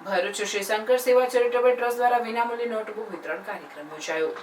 ભરૂચ શ્રી શંકર સેવા charitable trust દ્વારા વિનામૂલ્યે નોટબુક વિતરણ કાર્યક્રમ યોજાયો।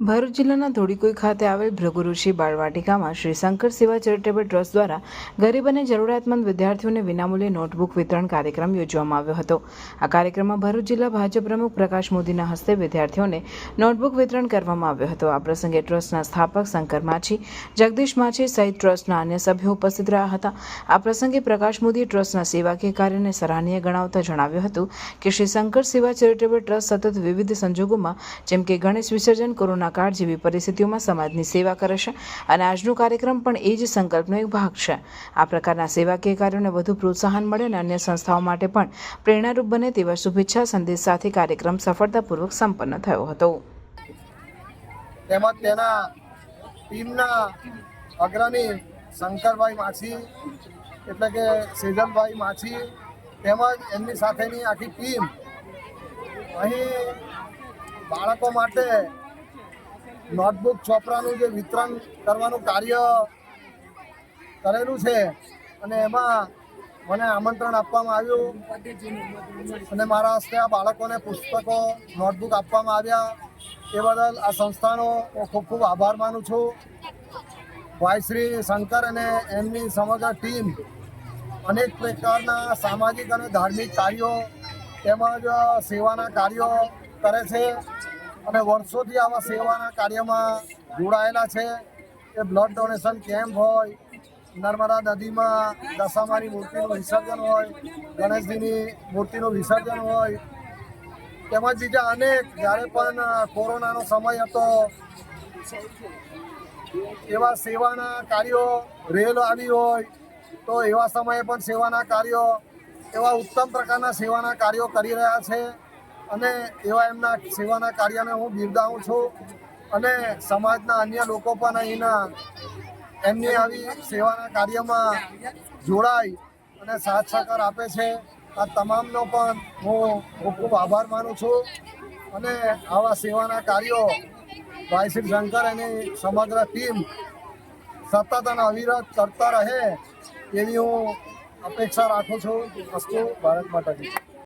ભરૂચ જિલ્લાના ધોળીકુઈ ખાતે આવેલ ભૃગુઋષિ બાળવાટિકામાં શ્રી શંકર સેવા ચેરિટેબલ ટ્રસ્ટ દ્વારા ગરીબ અને જરૂરિયાતમંદ વિદ્યાર્થીઓને વિનામૂલ્યે નોટબુક વિતરણ કાર્યક્રમ યોજવામાં આવ્યો હતો। આ કાર્યક્રમમાં ભરૂચ જિલ્લા ભાજપ પ્રમુખ પ્રકાશ મોદીના હસ્તે વિદ્યાર્થીઓને નોટબુક વિતરણ કરવામાં આવ્યો હતો। આ પ્રસંગે ટ્રસ્ટના સ્થાપક શંકર માછી, જગદીશ માછી સહિત ટ્રસ્ટના અન્ય સભ્યો ઉપસ્થિત રહ્યા હતા। આ પ્રસંગે પ્રકાશ મોદીએ ટ્રસ્ટના સેવાકીય કાર્યને સરાહનીય ગણાવતા જણાવ્યું હતું કે શ્રી શંકર સેવા ચેરિટેબલ ટ્રસ્ટ સતત વિવિધ સંજોગોમાં જેમ કે ગણેશ વિસર્જન, કોરોના કાળ જેવી પરિસ્થિતિઓમાં સમાજની સેવા કરે છે અને આજનો કાર્યક્રમ પણ એ જ સંકલ્પનો એક ભાગ છે। આ પ્રકારના સેવાકીય કાર્યોને વધુ પ્રોત્સાહન મળે અને અન્ય સંસ્થાઓ માટે પણ પ્રેરણારૂપ બને તેવા શુભેચ્છા સંદેશ સાથે કાર્યક્રમ સફળતાપૂર્વક સંપન્ન થયો હતો। તેમજ તેના ટીમના અગ્રણી શંકરભાઈ માછી એટલે કે સેજલભાઈ માછી તેમજ એમની સાથેની આખી ટીમ અહીં બાળકો માટે નોટબુક ચોપડાનું જે વિતરણ કરવાનું કાર્ય કરેલું છે અને એમાં મને આમંત્રણ આપવામાં આવ્યું અને મારા હસ્તે આ બાળકોને પુસ્તકો, નોટબુક આપવામાં આવ્યા। એ બદલ આ સંસ્થાનો હું ખૂબ ખૂબ આભાર માનું છું। ભાઈ શ્રી શંકર અને એમની સમગ્ર ટીમ અનેક પ્રકારના સામાજિક અને ધાર્મિક કાર્યો તેમજ સેવાના કાર્યો કરે છે અને વર્ષોથી આવા સેવાના કાર્યમાં જોડાયેલા છે। એ બ્લડ ડોનેશન કેમ્પ હોય, નર્મદા નદીમાં દશામાની મૂર્તિનું વિસર્જન હોય, ગણેશજીની મૂર્તિનું વિસર્જન હોય, તેમજ બીજા અનેક, જ્યારે પણ કોરોનાનો સમય હતો એવા સેવાના કાર્યો, રેલ આવી હોય તો એવા સમયે પણ સેવાના કાર્યો, એવા ઉત્તમ પ્રકારના સેવાના કાર્યો કરી રહ્યા છે અને એવા એમના સેવાના કાર્યને હું બિરદાવું છું અને સમાજના અન્ય લોકો પણ અહીંના એમની આવી સેવાના કાર્યમાં જોડાઈ અને સાથ સહકાર આપે છે। આ તમામનો પણ હું ખૂબ ખૂબ આભાર માનું છું અને આવા સેવાના કાર્યો ભાઈ શ્રી શંકર અને સમગ્ર ટીમ સતત અને અવિરત કરતા રહે એવી હું અપેક્ષા રાખું છું। અસ્તુ ભારત માતા કી।